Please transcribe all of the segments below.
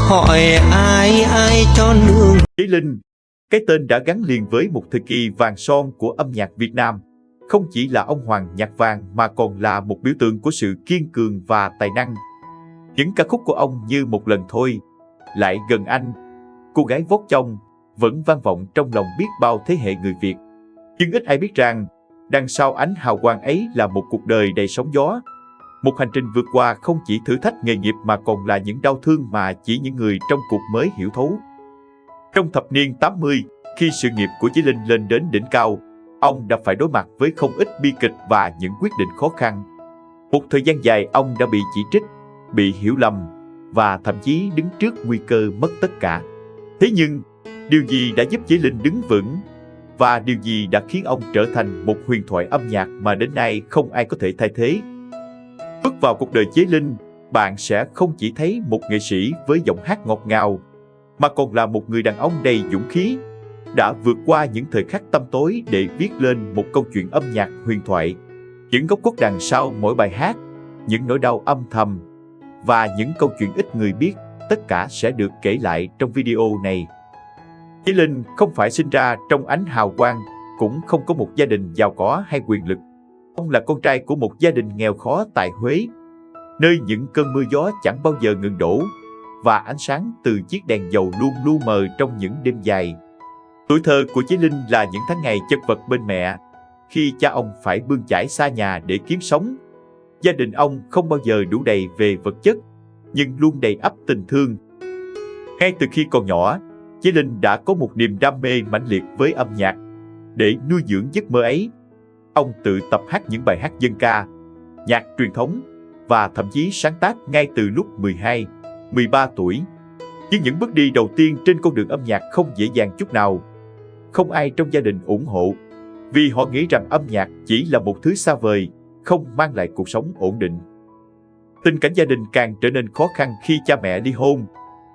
hỏi ai cho nương. Chí Linh, cái tên đã gắn liền với một thời kỳ vàng son của âm nhạc Việt Nam. Không chỉ là ông hoàng nhạc vàng mà còn là một biểu tượng của sự kiên cường và tài năng. Những ca khúc của ông như Một Lần Thôi, Lại Gần Anh, Cô Gái Vót Chông vẫn vang vọng trong lòng biết bao thế hệ người Việt. Nhưng ít ai biết rằng, đằng sau ánh hào quang ấy là một cuộc đời đầy sóng gió. Một hành trình vượt qua không chỉ thử thách nghề nghiệp mà còn là những đau thương mà chỉ những người trong cuộc mới hiểu thấu. Trong thập niên 80, khi sự nghiệp của Chí Linh lên đến đỉnh cao, ông đã phải đối mặt với không ít bi kịch và những quyết định khó khăn. Một thời gian dài ông đã bị chỉ trích, bị hiểu lầm và thậm chí đứng trước nguy cơ mất tất cả. Thế nhưng, điều gì đã giúp Chí Linh đứng vững? Và điều gì đã khiến ông trở thành một huyền thoại âm nhạc mà đến nay không ai có thể thay thế? Bước vào cuộc đời Chí Linh, bạn sẽ không chỉ thấy một nghệ sĩ với giọng hát ngọt ngào, mà còn là một người đàn ông đầy dũng khí, đã vượt qua những thời khắc tăm tối để viết lên một câu chuyện âm nhạc huyền thoại. Những góc khuất đằng sau mỗi bài hát, những nỗi đau âm thầm và những câu chuyện ít người biết, tất cả sẽ được kể lại trong video này. Chí Linh không phải sinh ra trong ánh hào quang, cũng không có một gia đình giàu có hay quyền lực. Ông là con trai của một gia đình nghèo khó tại Huế, nơi những cơn mưa gió chẳng bao giờ ngừng đổ và ánh sáng từ chiếc đèn dầu luôn lu mờ trong những đêm dài. Tuổi thơ của Chí Linh là những tháng ngày chật vật bên mẹ, khi cha ông phải bươn chải xa nhà để kiếm sống. Gia đình ông không bao giờ đủ đầy về vật chất, nhưng luôn đầy ắp tình thương. Ngay từ khi còn nhỏ, Chí Linh đã có một niềm đam mê mãnh liệt với âm nhạc. Để nuôi dưỡng giấc mơ ấy, ông tự tập hát những bài hát dân ca, nhạc truyền thống và thậm chí sáng tác ngay từ lúc 12, 13 tuổi. Nhưng những bước đi đầu tiên trên con đường âm nhạc không dễ dàng chút nào. Không ai trong gia đình ủng hộ, vì họ nghĩ rằng âm nhạc chỉ là một thứ xa vời, không mang lại cuộc sống ổn định. Tình cảnh gia đình càng trở nên khó khăn khi cha mẹ ly hôn.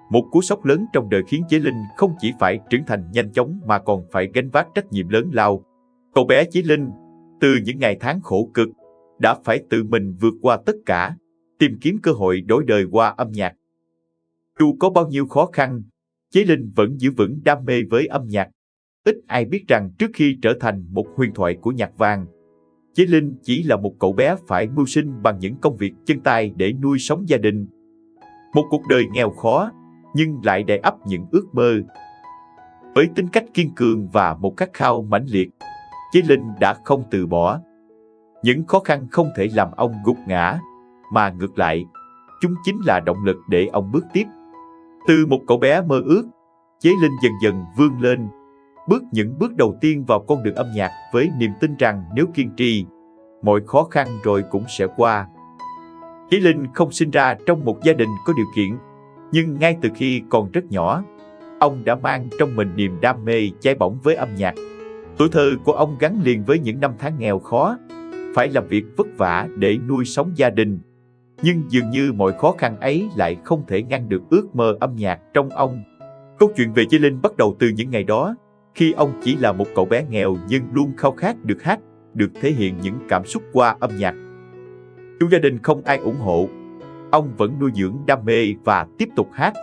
Một cú sốc lớn trong đời khiến Chí Linh không chỉ phải trưởng thành nhanh chóng mà còn phải gánh vác trách nhiệm lớn lao. Cậu bé Chí Linh, từ những ngày tháng khổ cực, đã phải tự mình vượt qua tất cả, tìm kiếm cơ hội đổi đời qua âm nhạc. Dù có bao nhiêu khó khăn, Chí Linh vẫn giữ vững đam mê với âm nhạc. Ít ai biết rằng trước khi trở thành một huyền thoại của nhạc vàng, Chí Linh chỉ là một cậu bé phải mưu sinh bằng những công việc chân tay để nuôi sống gia đình. Một cuộc đời nghèo khó, nhưng lại đầy ắp những ước mơ. Với tính cách kiên cường và một khát khao mãnh liệt, Chí Linh đã không từ bỏ. Những khó khăn không thể làm ông gục ngã, mà ngược lại, chúng chính là động lực để ông bước tiếp. Từ một cậu bé mơ ước, Chí Linh dần dần vươn lên, bước những bước đầu tiên vào con đường âm nhạc với niềm tin rằng nếu kiên trì, mọi khó khăn rồi cũng sẽ qua. Chí Linh không sinh ra trong một gia đình có điều kiện, nhưng ngay từ khi còn rất nhỏ, ông đã mang trong mình niềm đam mê cháy bỏng với âm nhạc. Tuổi thơ của ông gắn liền với những năm tháng nghèo khó, phải làm việc vất vả để nuôi sống gia đình. Nhưng dường như mọi khó khăn ấy lại không thể ngăn được ước mơ âm nhạc trong ông. Câu chuyện về Chí Linh bắt đầu từ những ngày đó, khi ông chỉ là một cậu bé nghèo nhưng luôn khao khát được hát, được thể hiện những cảm xúc qua âm nhạc. Dù gia đình không ai ủng hộ, ông vẫn nuôi dưỡng đam mê và tiếp tục hát,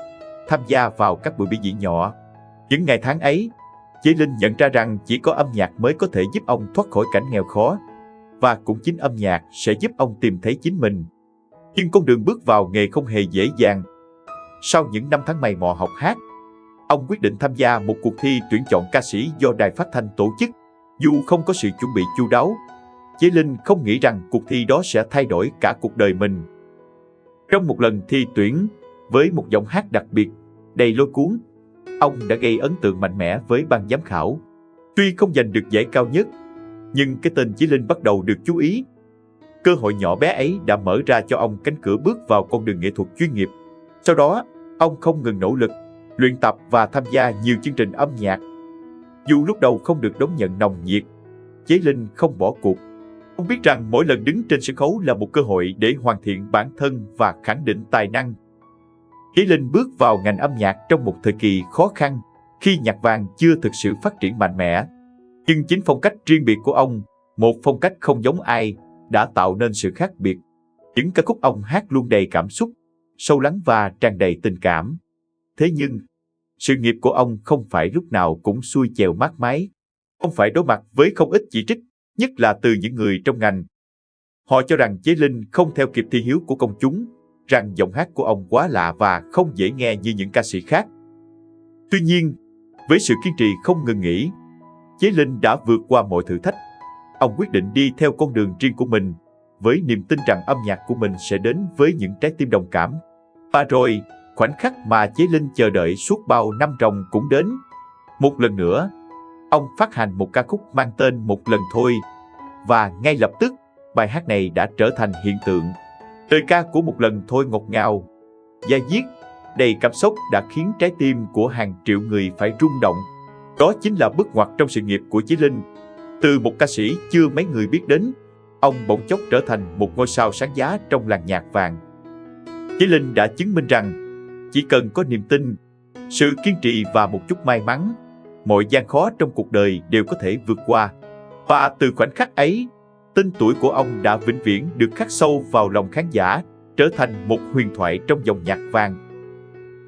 tham gia vào các buổi biểu diễn nhỏ. Những ngày tháng ấy, Chí Linh nhận ra rằng chỉ có âm nhạc mới có thể giúp ông thoát khỏi cảnh nghèo khó, và cũng chính âm nhạc sẽ giúp ông tìm thấy chính mình. Nhưng con đường bước vào nghề không hề dễ dàng. Sau những năm tháng mày mò học hát, ông quyết định tham gia một cuộc thi tuyển chọn ca sĩ do Đài Phát thanh tổ chức. Dù không có sự chuẩn bị chu đáo, Chí Linh không nghĩ rằng cuộc thi đó sẽ thay đổi cả cuộc đời mình. Trong một lần thi tuyển, với một giọng hát đặc biệt, đầy lôi cuốn, ông đã gây ấn tượng mạnh mẽ với ban giám khảo. Tuy không giành được giải cao nhất, nhưng cái tên Chí Linh bắt đầu được chú ý. Cơ hội nhỏ bé ấy đã mở ra cho ông cánh cửa bước vào con đường nghệ thuật chuyên nghiệp. Sau đó, ông không ngừng nỗ lực, luyện tập và tham gia nhiều chương trình âm nhạc. Dù lúc đầu không được đón nhận nồng nhiệt, Chí Linh không bỏ cuộc. Ông biết rằng mỗi lần đứng trên sân khấu là một cơ hội để hoàn thiện bản thân và khẳng định tài năng. Chí Linh bước vào ngành âm nhạc trong một thời kỳ khó khăn, khi nhạc vàng chưa thực sự phát triển mạnh mẽ. Nhưng chính phong cách riêng biệt của ông, một phong cách không giống ai, đã tạo nên sự khác biệt. Những ca khúc ông hát luôn đầy cảm xúc, sâu lắng và tràn đầy tình cảm. Thế nhưng, sự nghiệp của ông không phải lúc nào cũng xuôi chèo mát mái. Ông phải đối mặt với không ít chỉ trích, nhất là từ những người trong ngành. Họ cho rằng Chế Linh không theo kịp thị hiếu của công chúng, rằng giọng hát của ông quá lạ và không dễ nghe như những ca sĩ khác. Tuy nhiên, với sự kiên trì không ngừng nghỉ, Chế Linh đã vượt qua mọi thử thách. Ông quyết định đi theo con đường riêng của mình, với niềm tin rằng âm nhạc của mình sẽ đến với những trái tim đồng cảm. Và rồi, khoảnh khắc mà Chế Linh chờ đợi suốt bao năm ròng cũng đến. Một lần nữa, ông phát hành một ca khúc mang tên Một Lần Thôi, và ngay lập tức, bài hát này đã trở thành hiện tượng. Lời ca của Một Lần Thôi ngọt ngào, da diết, đầy cảm xúc đã khiến trái tim của hàng triệu người phải rung động. Đó chính là bước ngoặt trong sự nghiệp của Chí Linh. Từ một ca sĩ chưa mấy người biết đến, ông bỗng chốc trở thành một ngôi sao sáng giá trong làng nhạc vàng. Chí Linh đã chứng minh rằng, chỉ cần có niềm tin, sự kiên trì và một chút may mắn, mọi gian khó trong cuộc đời đều có thể vượt qua. Và từ khoảnh khắc ấy, tên tuổi của ông đã vĩnh viễn được khắc sâu vào lòng khán giả, trở thành một huyền thoại trong dòng nhạc vàng.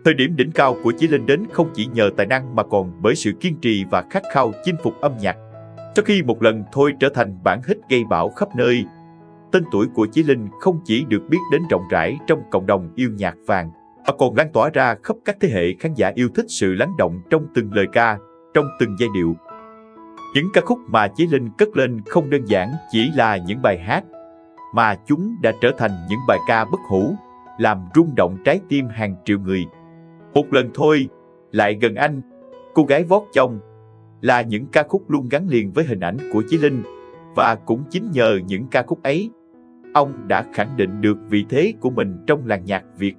Thời điểm đỉnh cao của Chí Linh đến không chỉ nhờ tài năng mà còn bởi sự kiên trì và khát khao chinh phục âm nhạc. Sau khi Một Lần Thôi trở thành bản hit gây bão khắp nơi, tên tuổi của Chí Linh không chỉ được biết đến rộng rãi trong cộng đồng yêu nhạc vàng, mà còn lan tỏa ra khắp các thế hệ khán giả yêu thích sự lắng động trong từng lời ca, trong từng giai điệu. Những ca khúc mà Chí Linh cất lên không đơn giản chỉ là những bài hát, mà chúng đã trở thành những bài ca bất hủ, làm rung động trái tim hàng triệu người. Một Lần Thôi, Lại Gần Anh, Cô Gái Vót Chông là những ca khúc luôn gắn liền với hình ảnh của Chí Linh, và cũng chính nhờ những ca khúc ấy, ông đã khẳng định được vị thế của mình trong làng nhạc Việt.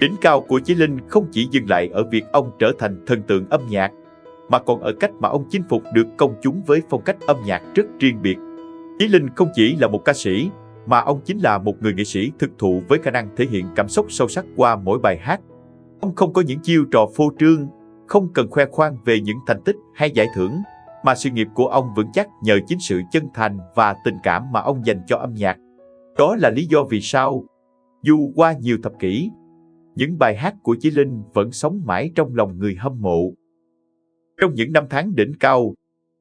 Đỉnh cao của Chí Linh không chỉ dừng lại ở việc ông trở thành thần tượng âm nhạc, mà còn ở cách mà ông chinh phục được công chúng với phong cách âm nhạc rất riêng biệt. Chí Linh không chỉ là một ca sĩ, mà ông chính là một người nghệ sĩ thực thụ với khả năng thể hiện cảm xúc sâu sắc qua mỗi bài hát. Ông không có những chiêu trò phô trương, không cần khoe khoang về những thành tích hay giải thưởng, mà sự nghiệp của ông vững chắc nhờ chính sự chân thành và tình cảm mà ông dành cho âm nhạc. Đó là lý do vì sao, dù qua nhiều thập kỷ, những bài hát của Chí Linh vẫn sống mãi trong lòng người hâm mộ. Trong những năm tháng đỉnh cao,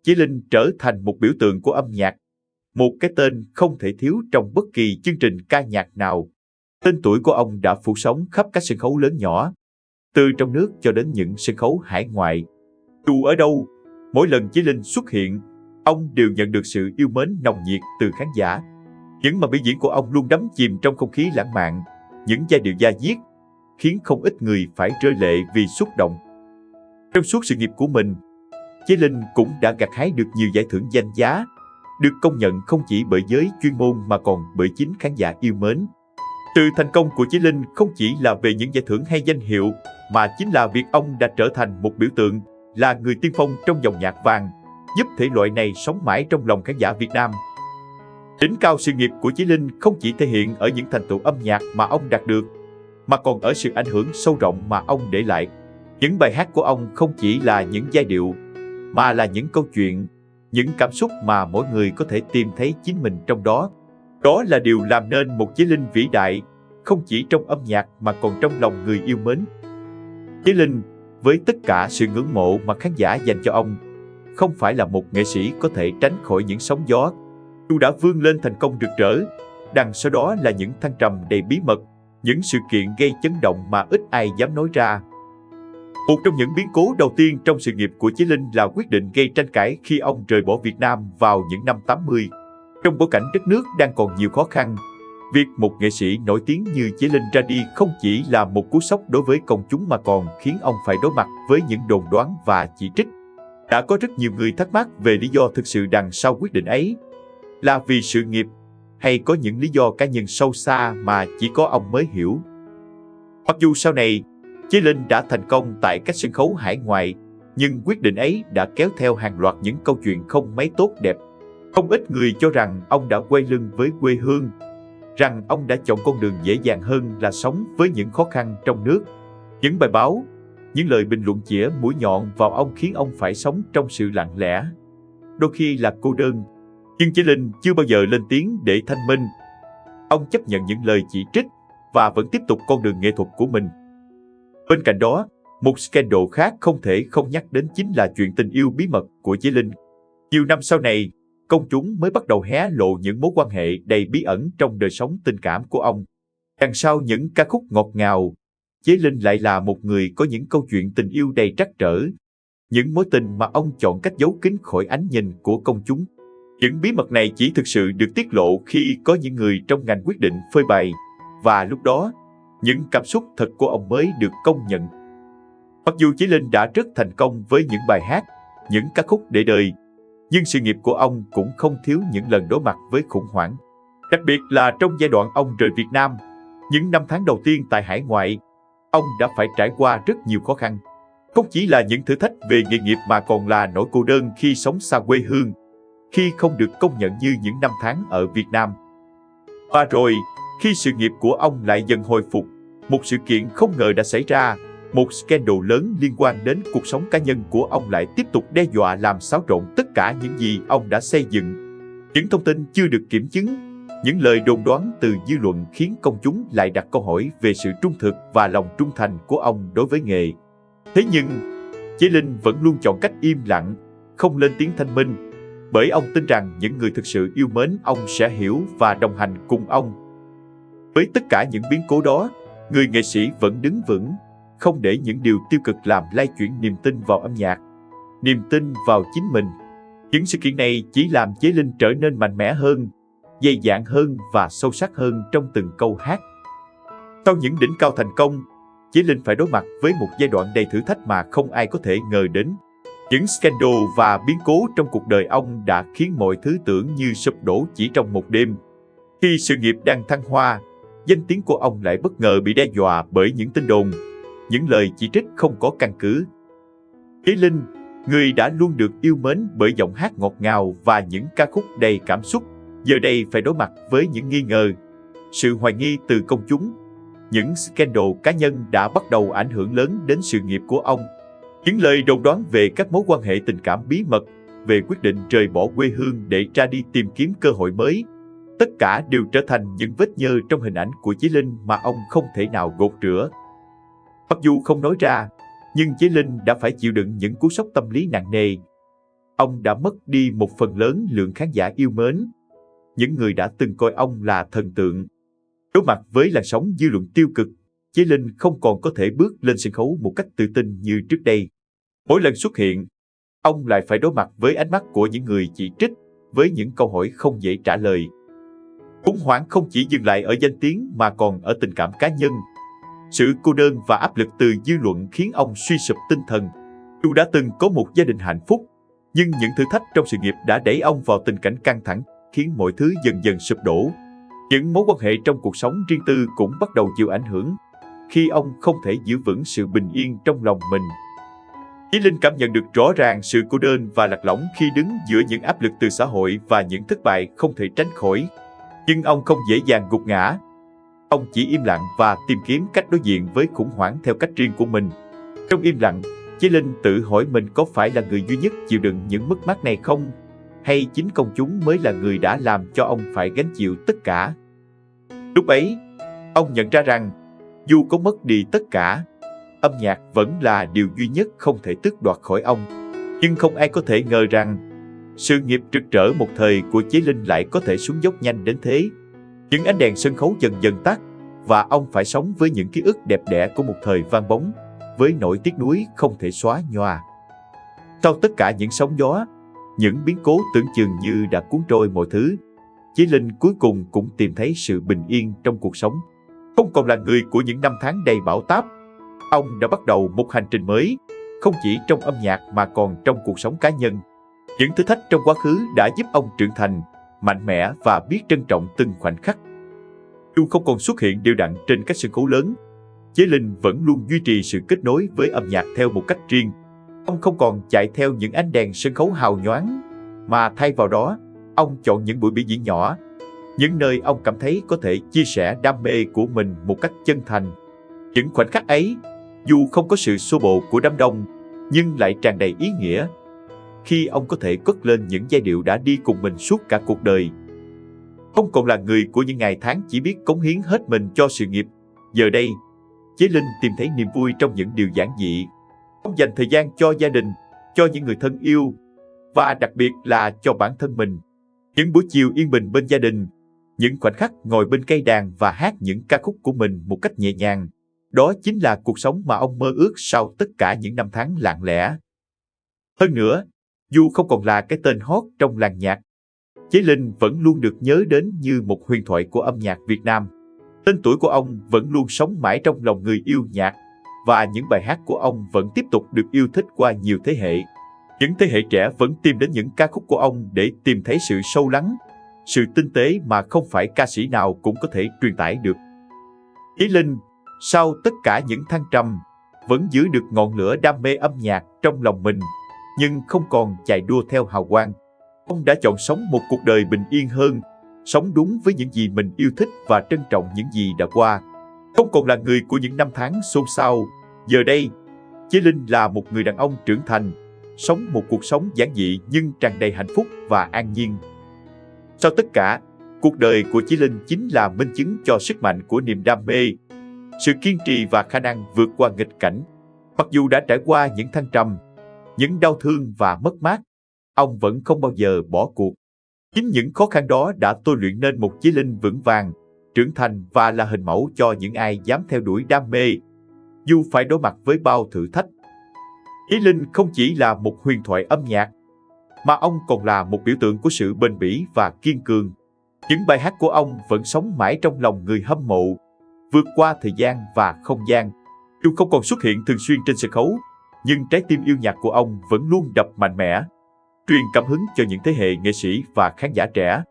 Chí Linh trở thành một biểu tượng của âm nhạc, một cái tên không thể thiếu trong bất kỳ chương trình ca nhạc nào. Tên tuổi của ông đã phủ sóng khắp các sân khấu lớn nhỏ, từ trong nước cho đến những sân khấu hải ngoại. Dù ở đâu, mỗi lần Chí Linh xuất hiện, ông đều nhận được sự yêu mến nồng nhiệt từ khán giả. Những màn biểu diễn của ông luôn đắm chìm trong không khí lãng mạn, những giai điệu da diết, khiến không ít người phải rơi lệ vì xúc động. Trong suốt sự nghiệp của mình, Chí Linh cũng đã gặt hái được nhiều giải thưởng danh giá, được công nhận không chỉ bởi giới chuyên môn mà còn bởi chính khán giả yêu mến. Từ thành công của Chí Linh không chỉ là về những giải thưởng hay danh hiệu, mà chính là việc ông đã trở thành một biểu tượng, là người tiên phong trong dòng nhạc vàng, giúp thể loại này sống mãi trong lòng khán giả Việt Nam. Đỉnh cao sự nghiệp của Chí Linh không chỉ thể hiện ở những thành tựu âm nhạc mà ông đạt được, mà còn ở sự ảnh hưởng sâu rộng mà ông để lại. Những bài hát của ông không chỉ là những giai điệu, mà là những câu chuyện, những cảm xúc mà mỗi người có thể tìm thấy chính mình trong đó. Đó là điều làm nên một Chí Linh vĩ đại, không chỉ trong âm nhạc mà còn trong lòng người yêu mến. Chí Linh, với tất cả sự ngưỡng mộ mà khán giả dành cho ông, không phải là một nghệ sĩ có thể tránh khỏi những sóng gió. Dù đã vươn lên thành công rực rỡ, đằng sau đó là những thăng trầm đầy bí mật, những sự kiện gây chấn động mà ít ai dám nói ra. Một trong những biến cố đầu tiên trong sự nghiệp của Chí Linh là quyết định gây tranh cãi khi ông rời bỏ Việt Nam vào những năm 80. Trong bối cảnh đất nước đang còn nhiều khó khăn, việc một nghệ sĩ nổi tiếng như Chí Linh ra đi không chỉ là một cú sốc đối với công chúng mà còn khiến ông phải đối mặt với những đồn đoán và chỉ trích. Đã có rất nhiều người thắc mắc về lý do thực sự đằng sau quyết định ấy. Là vì sự nghiệp, hay có những lý do cá nhân sâu xa mà chỉ có ông mới hiểu. Mặc dù sau này, Chí Linh đã thành công tại các sân khấu hải ngoại, nhưng quyết định ấy đã kéo theo hàng loạt những câu chuyện không mấy tốt đẹp. Không ít người cho rằng ông đã quay lưng với quê hương, rằng ông đã chọn con đường dễ dàng hơn là sống với những khó khăn trong nước. Những bài báo, những lời bình luận chĩa mũi nhọn vào ông khiến ông phải sống trong sự lặng lẽ, đôi khi là cô đơn. Nhưng Chí Linh chưa bao giờ lên tiếng để thanh minh. Ông chấp nhận những lời chỉ trích và vẫn tiếp tục con đường nghệ thuật của mình. Bên cạnh đó, một scandal khác không thể không nhắc đến chính là chuyện tình yêu bí mật của Chí Linh. Nhiều năm sau này, công chúng mới bắt đầu hé lộ những mối quan hệ đầy bí ẩn trong đời sống tình cảm của ông. Đằng sau những ca khúc ngọt ngào, Chí Linh lại là một người có những câu chuyện tình yêu đầy trắc trở. Những mối tình mà ông chọn cách giấu kín khỏi ánh nhìn của công chúng. Những bí mật này chỉ thực sự được tiết lộ khi có những người trong ngành quyết định phơi bày, và lúc đó, những cảm xúc thật của ông mới được công nhận. Mặc dù Chí Linh đã rất thành công với những bài hát, những ca khúc để đời, nhưng sự nghiệp của ông cũng không thiếu những lần đối mặt với khủng hoảng. Đặc biệt là trong giai đoạn ông rời Việt Nam, những năm tháng đầu tiên tại hải ngoại, ông đã phải trải qua rất nhiều khó khăn. Không chỉ là những thử thách về nghề nghiệp mà còn là nỗi cô đơn khi sống xa quê hương, khi không được công nhận như những năm tháng ở Việt Nam. Và rồi, khi sự nghiệp của ông lại dần hồi phục, một sự kiện không ngờ đã xảy ra, một scandal lớn liên quan đến cuộc sống cá nhân của ông lại tiếp tục đe dọa làm xáo trộn tất cả những gì ông đã xây dựng. Những thông tin chưa được kiểm chứng, những lời đồn đoán từ dư luận khiến công chúng lại đặt câu hỏi về sự trung thực và lòng trung thành của ông đối với nghề. Thế nhưng, Chí Linh vẫn luôn chọn cách im lặng, không lên tiếng thanh minh, bởi ông tin rằng những người thực sự yêu mến ông sẽ hiểu và đồng hành cùng ông. Với tất cả những biến cố đó, người nghệ sĩ vẫn đứng vững, không để những điều tiêu cực làm lay chuyển niềm tin vào âm nhạc, niềm tin vào chính mình. Những sự kiện này chỉ làm Chí Linh trở nên mạnh mẽ hơn, dày dạn hơn và sâu sắc hơn trong từng câu hát. Sau những đỉnh cao thành công, Chí Linh phải đối mặt với một giai đoạn đầy thử thách mà không ai có thể ngờ đến. Những scandal và biến cố trong cuộc đời ông đã khiến mọi thứ tưởng như sụp đổ chỉ trong một đêm. Khi sự nghiệp đang thăng hoa, danh tiếng của ông lại bất ngờ bị đe dọa bởi những tin đồn, những lời chỉ trích không có căn cứ. Chí Linh, người đã luôn được yêu mến bởi giọng hát ngọt ngào và những ca khúc đầy cảm xúc, giờ đây phải đối mặt với những nghi ngờ, sự hoài nghi từ công chúng. Những scandal cá nhân đã bắt đầu ảnh hưởng lớn đến sự nghiệp của ông. Những lời đồn đoán về các mối quan hệ tình cảm bí mật, về quyết định rời bỏ quê hương để ra đi tìm kiếm cơ hội mới, tất cả đều trở thành những vết nhơ trong hình ảnh của Chí Linh mà ông không thể nào gột rửa. Mặc dù không nói ra, nhưng Chí Linh đã phải chịu đựng những cú sốc tâm lý nặng nề. Ông đã mất đi một phần lớn lượng khán giả yêu mến, những người đã từng coi ông là thần tượng. Đối mặt với làn sóng dư luận tiêu cực, Chí Linh không còn có thể bước lên sân khấu một cách tự tin như trước đây. Mỗi lần xuất hiện, ông lại phải đối mặt với ánh mắt của những người chỉ trích, với những câu hỏi không dễ trả lời. Khủng hoảng không chỉ dừng lại ở danh tiếng mà còn ở tình cảm cá nhân. Sự cô đơn và áp lực từ dư luận khiến ông suy sụp tinh thần. Dù đã từng có một gia đình hạnh phúc, nhưng những thử thách trong sự nghiệp đã đẩy ông vào tình cảnh căng thẳng, khiến mọi thứ dần dần sụp đổ. Những mối quan hệ trong cuộc sống riêng tư cũng bắt đầu chịu ảnh hưởng, khi ông không thể giữ vững sự bình yên trong lòng mình. Chí Linh cảm nhận được rõ ràng sự cô đơn và lạc lõng khi đứng giữa những áp lực từ xã hội và những thất bại không thể tránh khỏi. Nhưng ông không dễ dàng gục ngã. Ông chỉ im lặng và tìm kiếm cách đối diện với khủng hoảng theo cách riêng của mình. Trong im lặng, Chí Linh tự hỏi mình có phải là người duy nhất chịu đựng những mất mát này không? Hay chính công chúng mới là người đã làm cho ông phải gánh chịu tất cả? Lúc ấy, ông nhận ra rằng, dù có mất đi tất cả, âm nhạc vẫn là điều duy nhất không thể tước đoạt khỏi ông. Nhưng không ai có thể ngờ rằng, sự nghiệp rực rỡ một thời của Chí Linh lại có thể xuống dốc nhanh đến thế. Những ánh đèn sân khấu dần dần tắt, và ông phải sống với những ký ức đẹp đẽ của một thời vang bóng, với nỗi tiếc nuối không thể xóa nhòa. Sau tất cả những sóng gió, những biến cố tưởng chừng như đã cuốn trôi mọi thứ, Chí Linh cuối cùng cũng tìm thấy sự bình yên trong cuộc sống. Không còn là người của những năm tháng đầy bão táp, ông đã bắt đầu một hành trình mới, không chỉ trong âm nhạc mà còn trong cuộc sống cá nhân. Những thử thách trong quá khứ đã giúp ông trưởng thành, mạnh mẽ và biết trân trọng từng khoảnh khắc. Dù không còn xuất hiện đều đặn trên các sân khấu lớn, Chí Linh vẫn luôn duy trì sự kết nối với âm nhạc theo một cách riêng. Ông không còn chạy theo những ánh đèn sân khấu hào nhoáng, mà thay vào đó, ông chọn những buổi biểu diễn nhỏ, những nơi ông cảm thấy có thể chia sẻ đam mê của mình một cách chân thành. Những khoảnh khắc ấy, dù không có sự xô bồ của đám đông, nhưng lại tràn đầy ý nghĩa, khi ông có thể cất lên những giai điệu đã đi cùng mình suốt cả cuộc đời. Không còn là người của những ngày tháng chỉ biết cống hiến hết mình cho sự nghiệp. Giờ đây, Chí Linh tìm thấy niềm vui trong những điều giản dị. Ông dành thời gian cho gia đình, cho những người thân yêu và đặc biệt là cho bản thân mình. Những buổi chiều yên bình bên gia đình, những khoảnh khắc ngồi bên cây đàn và hát những ca khúc của mình một cách nhẹ nhàng, đó chính là cuộc sống mà ông mơ ước sau tất cả những năm tháng lặng lẽ. Hơn nữa, dù không còn là cái tên hot trong làng nhạc, Chí Linh vẫn luôn được nhớ đến như một huyền thoại của âm nhạc Việt Nam. Tên tuổi của ông vẫn luôn sống mãi trong lòng người yêu nhạc và những bài hát của ông vẫn tiếp tục được yêu thích qua nhiều thế hệ. Những thế hệ trẻ vẫn tìm đến những ca khúc của ông để tìm thấy sự sâu lắng, sự tinh tế mà không phải ca sĩ nào cũng có thể truyền tải được. Chí Linh, sau tất cả những thăng trầm, vẫn giữ được ngọn lửa đam mê âm nhạc trong lòng mình, nhưng không còn chạy đua theo hào quang. Ông đã chọn sống một cuộc đời bình yên hơn, sống đúng với những gì mình yêu thích và trân trọng những gì đã qua. Không còn là người của những năm tháng xôn xao. Giờ đây, Chí Linh là một người đàn ông trưởng thành, sống một cuộc sống giản dị nhưng tràn đầy hạnh phúc và an nhiên. Sau tất cả, cuộc đời của Chí Linh chính là minh chứng cho sức mạnh của niềm đam mê, sự kiên trì và khả năng vượt qua nghịch cảnh. Mặc dù đã trải qua những thăng trầm, những đau thương và mất mát, ông vẫn không bao giờ bỏ cuộc. Chính những khó khăn đó đã tôi luyện nên một Chí Linh vững vàng, trưởng thành và là hình mẫu cho những ai dám theo đuổi đam mê, dù phải đối mặt với bao thử thách. Chí Linh không chỉ là một huyền thoại âm nhạc, mà ông còn là một biểu tượng của sự bền bỉ và kiên cường. Những bài hát của ông vẫn sống mãi trong lòng người hâm mộ, vượt qua thời gian và không gian. Dù không còn xuất hiện thường xuyên trên sân khấu, nhưng trái tim yêu nhạc của ông vẫn luôn đập mạnh mẽ, truyền cảm hứng cho những thế hệ nghệ sĩ và khán giả trẻ.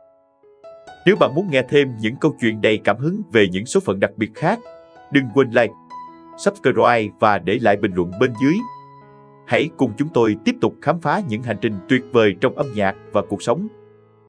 Nếu bạn muốn nghe thêm những câu chuyện đầy cảm hứng về những số phận đặc biệt khác, đừng quên like, subscribe và để lại bình luận bên dưới. Hãy cùng chúng tôi tiếp tục khám phá những hành trình tuyệt vời trong âm nhạc và cuộc sống.